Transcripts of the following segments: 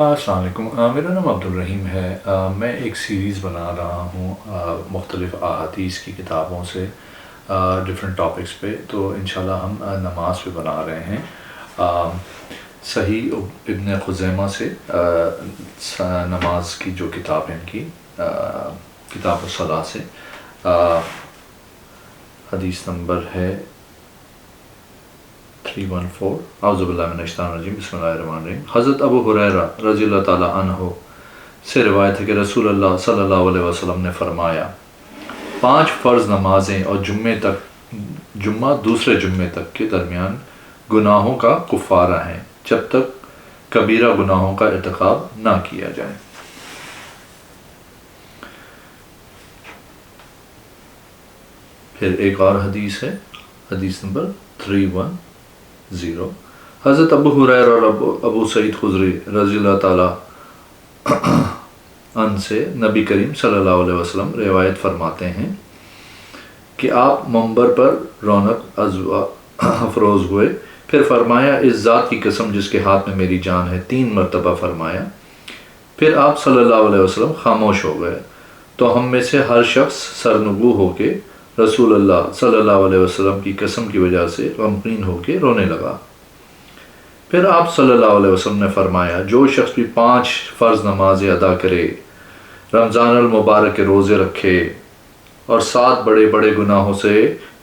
السلام علیکم، میرا نام عبدالرحیم ہے۔ میں ایک سیریز بنا رہا ہوں مختلف احادیث کی کتابوں سے ڈفرینٹ ٹاپکس پہ، تو انشاءاللہ ہم نماز پہ بنا رہے ہیں۔ صحیح ابن خزیمہ سے نماز کی جو کتاب ہے ان کی کتاب الصلاۃ سے حدیث نمبر ہے 314۔ اعوذ باللہ من الشیطان الرجیم، بسم اللہ الرحمن الرحیم۔ حضرت ابو ہریرہ رضی اللہ تعالیٰ عنہ سے روایت ہے کہ رسول اللہ صلی اللہ علیہ وسلم نے فرمایا، 5 فرض نمازیں اور جمعہ دوسرے جمعے تک کے درمیان گناہوں کا کفارہ ہیں جب تک کبیرہ گناہوں کا ارتکاب نہ کیا جائے۔ پھر ایک اور حدیث ہے، حدیث نمبر 310۔ حضرت ابو ہریرہ اور ابو سعید خدری رضی اللہ تعالیٰ عنہ سے نبی کریم صلی اللہ علیہ وسلم روایت فرماتے ہیں کہ آپ منبر پر رونق افروز ہوئے، پھر فرمایا، اس ذات کی قسم جس کے ہاتھ میں میری جان ہے، 3 مرتبہ فرمایا۔ پھر آپ صلی اللہ علیہ وسلم خاموش ہو گئے تو ہم میں سے ہر شخص سرنگو ہو کے رسول اللہ صلی اللہ علیہ وسلم کی قسم کی وجہ سے غمگین ہو کے رونے لگا۔ پھر آپ صلی اللہ علیہ وسلم نے فرمایا، جو شخص بھی 5 فرض نمازیں ادا کرے، رمضان المبارک کے روزے رکھے اور 7 بڑے بڑے گناہوں سے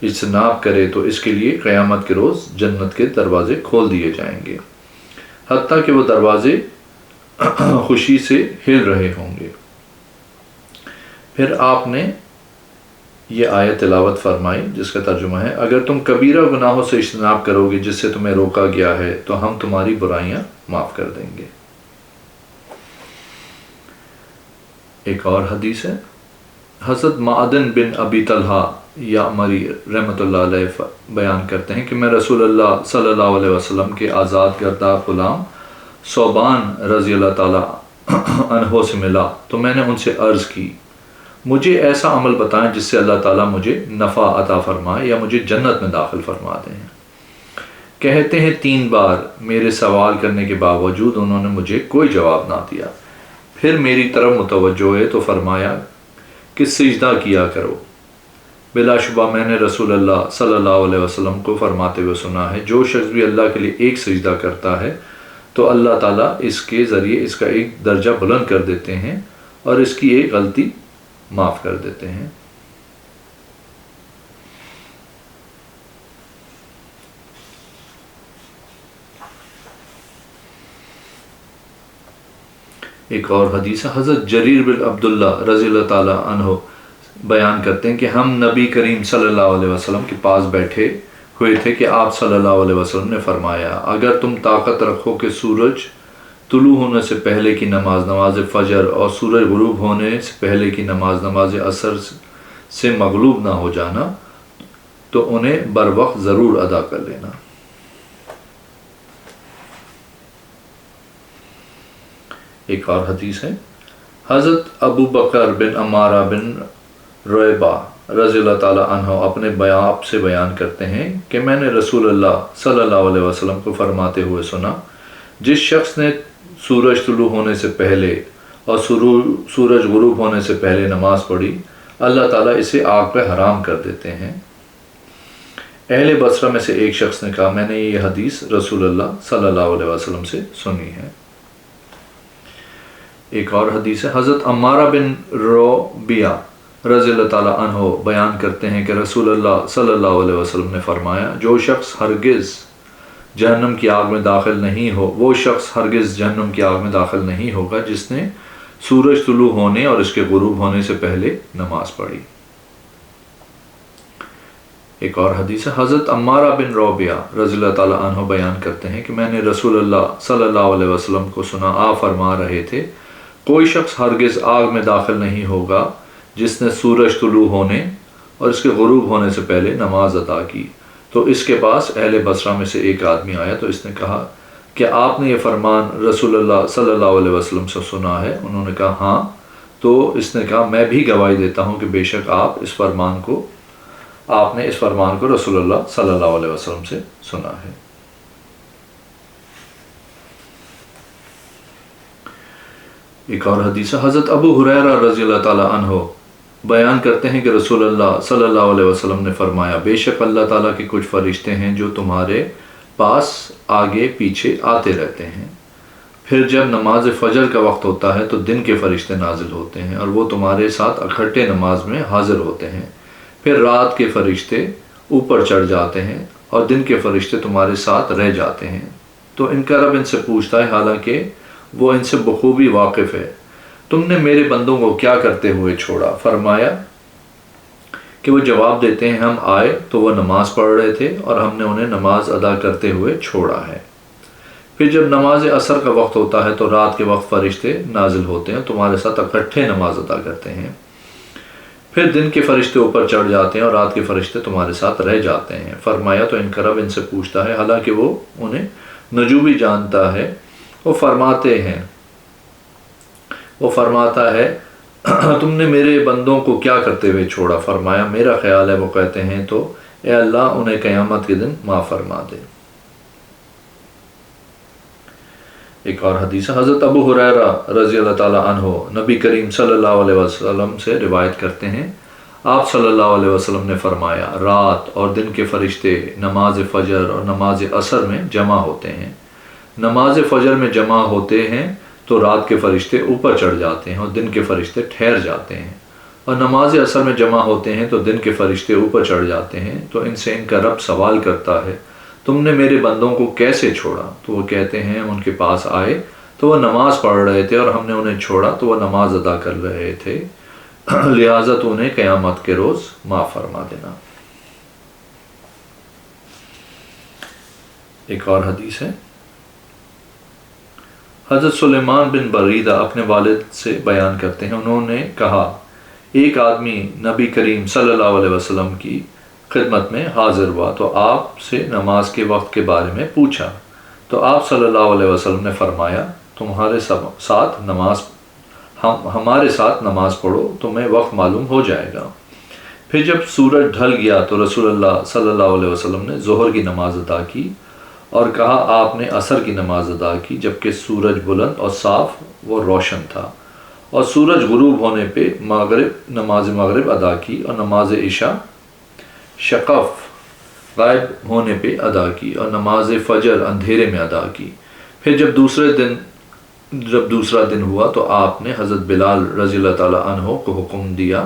اجتناب کرے تو اس کے لیے قیامت کے روز جنت کے دروازے کھول دیے جائیں گے، حتیٰ کہ وہ دروازے خوشی سے ہل رہے ہوں گے۔ پھر آپ نے یہ آیت تلاوت فرمائی جس کا ترجمہ ہے، اگر تم کبیرہ گناہوں سے اجتناب کرو گے جس سے تمہیں روکا گیا ہے تو ہم تمہاری برائیاں معاف کر دیں گے۔ ایک اور حدیث ہے، حضرت معدن بن ابی طلحہ یعمری رحمۃ اللہ علیہ بیان کرتے ہیں کہ میں رسول اللہ صلی اللہ علیہ وسلم کے آزاد کردہ غلام ثوبان رضی اللہ تعالیٰ عنہ سے ملا تو میں نے ان سے عرض کی، مجھے ایسا عمل بتائیں جس سے اللہ تعالیٰ مجھے نفع عطا فرمائے یا مجھے جنت میں داخل فرما دیں۔ کہتے ہیں 3 بار میرے سوال کرنے کے باوجود انہوں نے مجھے کوئی جواب نہ دیا۔ پھر میری طرف متوجہ ہوئے تو فرمایا کہ سجدہ کیا کرو۔ بلا شبہ میں نے رسول اللہ صلی اللہ علیہ وسلم کو فرماتے ہوئے سنا ہے، جو شخص بھی اللہ کے لیے ایک سجدہ کرتا ہے تو اللہ تعالیٰ اس کے ذریعے اس کا ایک درجہ بلند کر دیتے ہیں اور اس کی ایک غلطی معاف کر دیتے ہیں۔ ایک اور حدیث ہے، حضرت جریر بن عبداللہ رضی اللہ تعالیٰ عنہ بیان کرتے ہیں کہ ہم نبی کریم صلی اللہ علیہ وسلم کے پاس بیٹھے ہوئے تھے کہ آپ صلی اللہ علیہ وسلم نے فرمایا، اگر تم طاقت رکھو کہ سورج طلوع ہونے سے پہلے کی نماز فجر اور سورج غروب ہونے سے پہلے کی نماز عصر سے مغلوب نہ ہو جانا تو انہیں بر وقت ضرور ادا کر لینا۔ ایک اور حدیث ہے، حضرت ابو بکر بن عمارہ بن رویبہ رضی اللہ تعالیٰ عنہ اپنے باپ سے بیان کرتے ہیں کہ میں نے رسول اللہ صلی اللہ علیہ وسلم کو فرماتے ہوئے سنا، جس شخص نے سورج طلوع ہونے سے پہلے اور سورج غروب ہونے سے پہلے نماز پڑھی، اللہ تعالیٰ اسے آگ پہ حرام کر دیتے ہیں۔ اہل بصرہ میں سے ایک شخص نے کہا، میں نے یہ حدیث رسول اللہ صلی اللہ علیہ وسلم سے سنی ہے۔ ایک اور حدیث ہے، حضرت عمارہ بن روبیہ رضی اللہ تعالیٰ عنہ بیان کرتے ہیں کہ رسول اللہ صلی اللہ علیہ وسلم نے فرمایا، جو شخص ہرگز جہنم کی آگ میں داخل نہیں ہو، وہ شخص ہرگز جہنم کی آگ میں داخل نہیں ہوگا جس نے سورج طلوع ہونے اور اس کے غروب ہونے سے پہلے نماز پڑھی۔ ایک اور حدیث ہے، حضرت عمارہ بن روبیہ رضی اللہ تعالیٰ عنہ بیان کرتے ہیں کہ میں نے رسول اللہ صلی اللہ علیہ وسلم کو سنا، آپ فرما رہے تھے، کوئی شخص ہرگز آگ میں داخل نہیں ہوگا جس نے سورج طلوع ہونے اور اس کے غروب ہونے سے پہلے نماز ادا کی۔ تو اس کے پاس اہل بصرہ میں سے ایک آدمی آیا تو اس نے کہا کہ آپ نے یہ فرمان رسول اللہ صلی اللہ علیہ وسلم سے سنا ہے؟ انہوں نے کہا ہاں۔ تو اس نے کہا، میں بھی گواہی دیتا ہوں کہ بے شک آپ نے اس فرمان کو رسول اللہ صلی اللہ علیہ وسلم سے سنا ہے۔ ایک اور حدیث ہے، حضرت ابو ہریرہ رضی اللہ تعالیٰ عنہ بیان کرتے ہیں کہ رسول اللہ صلی اللہ علیہ وسلم نے فرمایا، بے شک اللہ تعالیٰ کے کچھ فرشتے ہیں جو تمہارے پاس آگے پیچھے آتے رہتے ہیں، پھر جب نماز فجر کا وقت ہوتا ہے تو دن کے فرشتے نازل ہوتے ہیں اور وہ تمہارے ساتھ اکٹھے نماز میں حاضر ہوتے ہیں، پھر رات کے فرشتے اوپر چڑھ جاتے ہیں اور دن کے فرشتے تمہارے ساتھ رہ جاتے ہیں۔ تو ان کا رب ان سے پوچھتا ہے، حالانکہ وہ ان سے بخوبی واقف ہے، تم نے میرے بندوں کو کیا کرتے ہوئے چھوڑا؟ فرمایا کہ وہ جواب دیتے ہیں، ہم آئے تو وہ نماز پڑھ رہے تھے اور ہم نے انہیں نماز ادا کرتے ہوئے چھوڑا ہے۔ پھر جب نماز عصر کا وقت ہوتا ہے تو رات کے وقت فرشتے نازل ہوتے ہیں، تمہارے ساتھ اکٹھے نماز ادا کرتے ہیں، پھر دن کے فرشتے اوپر چڑھ جاتے ہیں اور رات کے فرشتے تمہارے ساتھ رہ جاتے ہیں۔ فرمایا تو ان کا رب ان سے پوچھتا ہے، حالانکہ وہ انہیں نجومی جانتا ہے، وہ فرماتا ہے تم نے میرے بندوں کو کیا کرتے ہوئے چھوڑا؟ فرمایا میرا خیال ہے وہ کہتے ہیں تو اے اللہ انہیں قیامت کے دن معاف فرما دے۔ ایک اور حدیث، حضرت ابو ہریرہ رضی اللہ تعالیٰ عنہ نبی کریم صلی اللہ علیہ وسلم سے روایت کرتے ہیں، آپ صلی اللہ علیہ وسلم نے فرمایا، رات اور دن کے فرشتے نماز فجر اور نماز عصر میں جمع ہوتے ہیں۔ نماز فجر میں جمع ہوتے ہیں تو رات کے فرشتے اوپر چڑھ جاتے ہیں اور دن کے فرشتے ٹھہر جاتے ہیں، اور نماز عصر میں جمع ہوتے ہیں تو دن کے فرشتے اوپر چڑھ جاتے ہیں۔ تو ان سے ان کا رب سوال کرتا ہے، تم نے میرے بندوں کو کیسے چھوڑا؟ تو وہ کہتے ہیں، ہم ان کے پاس آئے تو وہ نماز پڑھ رہے تھے اور ہم نے انہیں چھوڑا تو وہ نماز ادا کر رہے تھے، لہٰذا تو انہیں قیامت کے روز معاف فرما دینا۔ ایک اور حدیث ہے، حضرت سلیمان بن بریدہ اپنے والد سے بیان کرتے ہیں، انہوں نے کہا، ایک آدمی نبی کریم صلی اللہ علیہ وسلم کی خدمت میں حاضر ہوا تو آپ سے نماز کے وقت کے بارے میں پوچھا، تو آپ صلی اللہ علیہ وسلم نے فرمایا، ہمارے ساتھ نماز پڑھو، تمہیں وقت معلوم ہو جائے گا۔ پھر جب سورج ڈھل گیا تو رسول اللہ صلی اللہ علیہ وسلم نے ظہر کی نماز ادا کی اور کہا، آپ نے عصر کی نماز ادا کی جبکہ سورج بلند اور صاف و روشن تھا، اور سورج غروب ہونے پہ نماز مغرب ادا کی، اور نماز عشاء شقف غائب ہونے پہ ادا کی، اور نماز فجر اندھیرے میں ادا کی۔ پھر جب دوسرا دن ہوا تو آپ نے حضرت بلال رضی اللہ تعالیٰ عنہ کو حکم دیا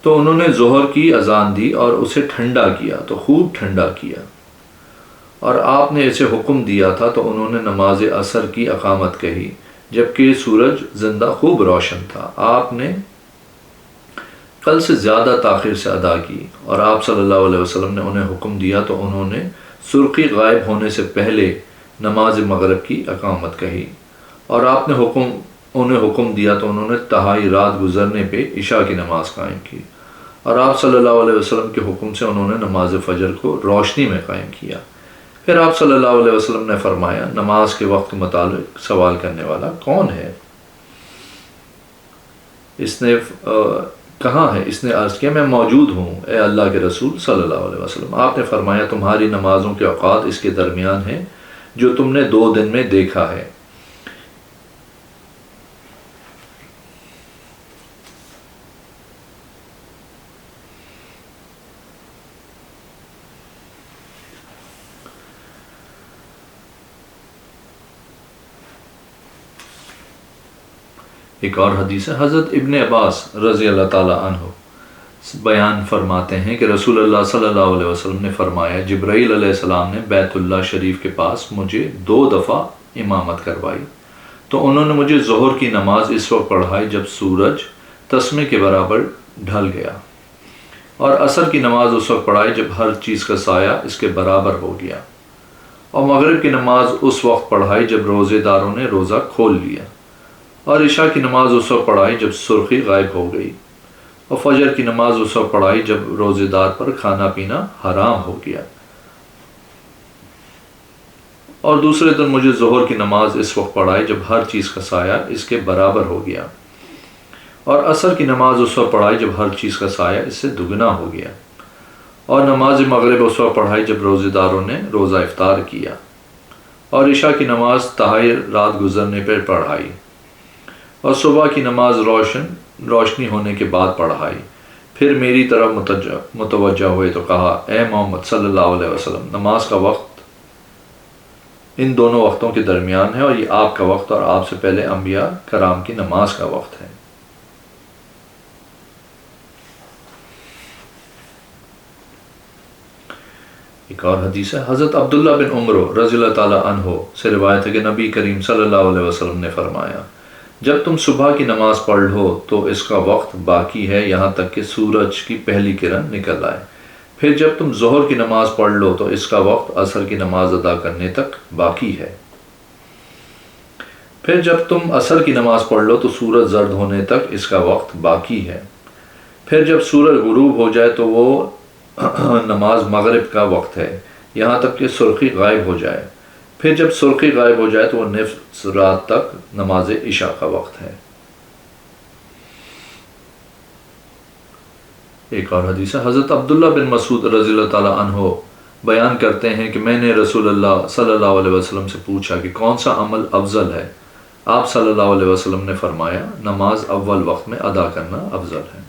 تو انہوں نے ظہر کی اذان دی اور اسے ٹھنڈا کیا تو خوب ٹھنڈا کیا، اور آپ نے اسے حکم دیا تھا تو انہوں نے نماز عصر کی اقامت کہی جبکہ سورج زندہ خوب روشن تھا۔ آپ نے کل سے زیادہ تاخیر سے ادا کی، اور آپ صلی اللہ علیہ وسلم نے انہیں حکم دیا تو انہوں نے سرخی غائب ہونے سے پہلے نماز مغرب کی اقامت کہی، اور آپ نے انہیں حکم دیا تو انہوں نے تہائی رات گزرنے پہ عشاء کی نماز قائم کی، اور آپ صلی اللہ علیہ وسلم کے حکم سے انہوں نے نماز فجر کو روشنی میں قائم کیا۔ پھر آپ صلی اللہ علیہ وسلم نے فرمایا، نماز کے وقت متعلق سوال کرنے والا کون ہے؟ اس نے کہاں ہے؟ اس نے عرض کیا، میں موجود ہوں اے اللہ کے رسول صلی اللہ علیہ وسلم۔ آپ نے فرمایا، تمہاری نمازوں کے اوقات اس کے درمیان ہیں جو تم نے 2 دن میں دیکھا ہے۔ ایک اور حدیث ہے، حضرت ابن عباس رضی اللہ تعالیٰ عنہ بیان فرماتے ہیں کہ رسول اللہ صلی اللہ علیہ وسلم نے فرمایا، جبرائیل علیہ السلام نے بیت اللہ شریف کے پاس مجھے 2 دفعہ امامت کروائی، تو انہوں نے مجھے ظہر کی نماز اس وقت پڑھائی جب سورج تسمے کے برابر ڈھل گیا، اور عصر کی نماز اس وقت پڑھائی جب ہر چیز کا سایہ اس کے برابر ہو گیا، اور مغرب کی نماز اس وقت پڑھائی جب روزے داروں نے روزہ کھول لیا، اور عشاء کی نماز اس وقت پڑھائی جب سرخی غائب ہو گئی، اور فجر کی نماز اس وقت پڑھائی جب روزے دار پر کھانا پینا حرام ہو گیا، اور دوسرے دن مجھے ظہر کی نماز اس وقت پڑھائی جب ہر چیز کا سایہ اس کے برابر ہو گیا، اور عصر کی نماز اس وقت پڑھائی جب ہر چیز کا سایہ اس سے دگنا ہو گیا، اور نماز مغرب اس وقت پڑھائی جب روزے داروں نے روزہ افطار کیا، اور عشاء کی نماز تہائی رات گزرنے پر پڑھائی، اور صبح کی نماز روشنی ہونے کے بعد پڑھائی۔ پھر میری طرف متوجہ ہوئے تو کہا، اے محمد صلی اللہ علیہ وسلم، نماز کا وقت ان دونوں وقتوں کے درمیان ہے، اور یہ آپ کا وقت اور آپ سے پہلے انبیاء کرام کی نماز کا وقت ہے۔ ایک اور حدیث ہے، حضرت عبداللہ بن عمر رضی اللہ تعالیٰ عنہ سے روایت ہے کہ نبی کریم صلی اللہ علیہ وسلم نے فرمایا، جب تم صبح کی نماز پڑھ لو تو اس کا وقت باقی ہے یہاں تک کہ سورج کی پہلی کرن نکل آئے۔ پھر جب تم ظہر کی نماز پڑھ لو تو اس کا وقت عصر کی نماز ادا کرنے تک باقی ہے۔ پھر جب تم عصر کی نماز پڑھ لو تو سورج زرد ہونے تک اس کا وقت باقی ہے۔ پھر جب سورج غروب ہو جائے تو وہ نماز مغرب کا وقت ہے یہاں تک کہ سرخی غائب ہو جائے۔ پھر جب سرخی غائب ہو جائے تو وہ نصف رات تک نماز عشاء کا وقت ہے۔ ایک اور حدیث ہے، حضرت عبداللہ بن مسعود رضی اللہ تعالیٰ عنہ بیان کرتے ہیں کہ میں نے رسول اللہ صلی اللہ علیہ وسلم سے پوچھا کہ کون سا عمل افضل ہے؟ آپ صلی اللہ علیہ وسلم نے فرمایا، نماز اول وقت میں ادا کرنا افضل ہے۔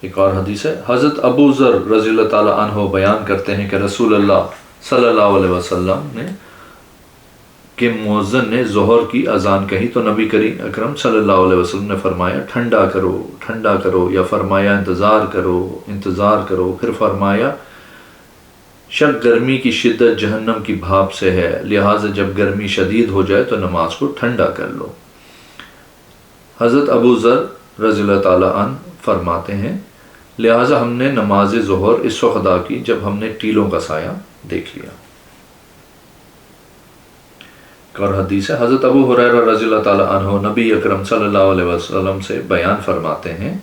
ایک اور حدیث ہے، حضرت ابو ذر رضی اللہ تعالیٰ عنہ بیان کرتے ہیں کہ رسول اللہ صلی اللہ علیہ وسلم نے کہ مؤذن نے ظہر کی اذان کہی تو نبی کریم اکرم صلی اللہ علیہ وسلم نے فرمایا، ٹھنڈا کرو ٹھنڈا کرو، یا فرمایا انتظار کرو انتظار کرو۔ پھر فرمایا، شک گرمی کی شدت جہنم کی بھاپ سے ہے، لہٰذا جب گرمی شدید ہو جائے تو نماز کو ٹھنڈا کر لو۔ حضرت ابو ذر رضی اللہ تعالیٰ عنہ فرماتے ہیں، لہٰذا ہم نے نماز ظہر اس وقت ادا کی جب ہم نے ٹیلوں کا سایہ دیکھ لیا۔ اور حدیث ہے، حضرت ابو ہریرہ رضی اللہ تعالیٰ عنہ نبی اکرم صلی اللہ علیہ وسلم سے بیان فرماتے ہیں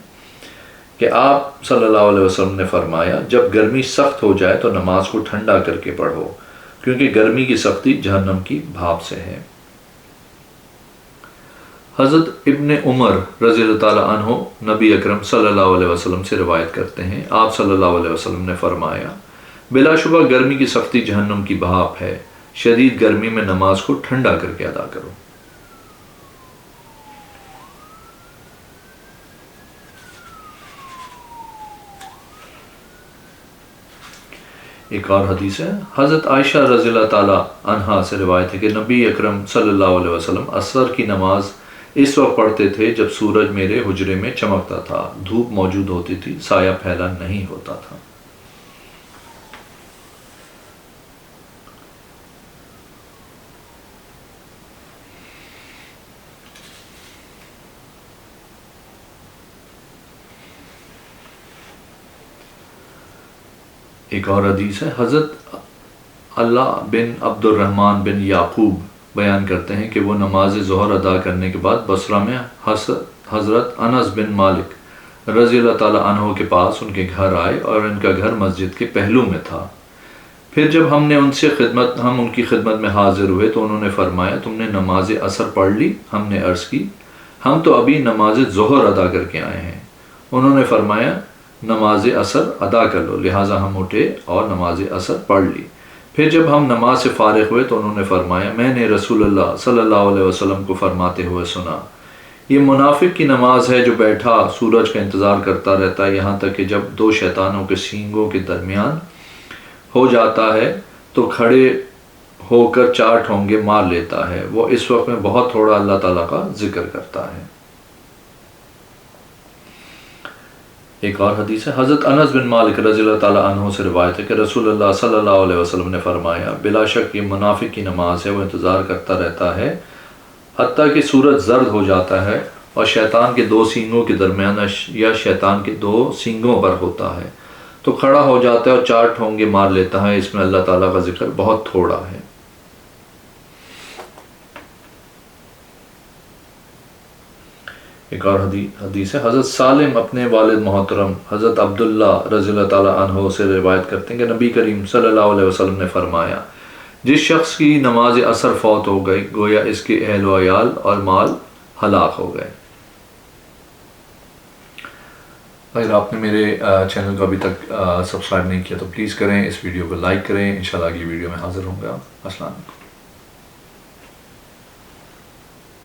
کہ آپ صلی اللہ علیہ وسلم نے فرمایا، جب گرمی سخت ہو جائے تو نماز کو ٹھنڈا کر کے پڑھو، کیونکہ گرمی کی سختی جہنم کی بھاپ سے ہے۔ حضرت ابن عمر رضی اللہ تعالیٰ عنہ نبی اکرم صلی اللہ علیہ وسلم سے روایت کرتے ہیں، آپ صلی اللہ علیہ وسلم نے فرمایا، بلا شبہ گرمی کی سختی جہنم کی بھاپ ہے، شدید گرمی میں نماز کو ٹھنڈا کر کے ادا کرو۔ ایک اور حدیث ہے، حضرت عائشہ رضی اللہ تعالیٰ عنہا سے روایت ہے کہ نبی اکرم صلی اللہ علیہ وسلم عصر کی نماز اس وقت پڑھتے تھے جب سورج میرے حجرے میں چمکتا تھا، دھوپ موجود ہوتی تھی، سایہ پھیلا نہیں ہوتا تھا۔ ایک اور حدیث ہے، حضرت اللہ بن عبد الرحمن بن یعقوب بیان کرتے ہیں کہ وہ نماز ظہر ادا کرنے کے بعد بصرہ میں حضرت انس بن مالک رضی اللہ تعالیٰ عنہ کے پاس ان کے گھر آئے، اور ان کا گھر مسجد کے پہلو میں تھا۔ پھر جب ہم ان کی خدمت میں حاضر ہوئے تو انہوں نے فرمایا، تم نے نماز عصر پڑھ لی؟ ہم نے عرض کی، ہم تو ابھی نماز ظہر ادا کر کے آئے ہیں۔ انہوں نے فرمایا، نماز عصر ادا کر لو، لہٰذا ہم اٹھے اور نماز عصر پڑھ لی۔ پھر جب ہم نماز سے فارغ ہوئے تو انہوں نے فرمایا، میں نے رسول اللہ صلی اللہ علیہ وسلم کو فرماتے ہوئے سنا، یہ منافق کی نماز ہے جو بیٹھا سورج کا انتظار کرتا رہتا ہے یہاں تک کہ جب دو شیطانوں کے سینگوں کے درمیان ہو جاتا ہے تو کھڑے ہو کر 4 ٹھونگے مار لیتا ہے، وہ اس وقت میں بہت تھوڑا اللہ تعالیٰ کا ذکر کرتا ہے۔ ایک اور حدیث ہے، حضرت انس بن مالک رضی اللہ تعالیٰ عنہ سے روایت ہے کہ رسول اللہ صلی اللہ علیہ وسلم نے فرمایا، بلا شک یہ منافق کی نماز ہے، وہ انتظار کرتا رہتا ہے حتیٰ کہ سورج زرد ہو جاتا ہے اور شیطان کے 2 سینگوں کے درمیان یا شیطان کے 2 سینگوں پر ہوتا ہے تو کھڑا ہو جاتا ہے اور 4 ٹھونگے مار لیتا ہے، اس میں اللہ تعالیٰ کا ذکر بہت تھوڑا ہے۔ ایک اور حدیث ہے، حضرت سالم اپنے والد محترم حضرت عبداللہ رضی اللہ تعالیٰ عنہ سے روایت کرتے ہیں کہ نبی کریم صلی اللہ علیہ وسلم نے فرمایا، جس شخص کی نماز عصر فوت ہو گئی گویا اس کے اہل و عیال اور مال ہلاک ہو گئے۔ اگر آپ نے میرے چینل کو ابھی تک سبسکرائب نہیں کیا تو پلیز کریں، اس ویڈیو کو لائک کریں، انشاءاللہ اگلی ویڈیو میں حاضر ہوں گا۔ السلام علیکم۔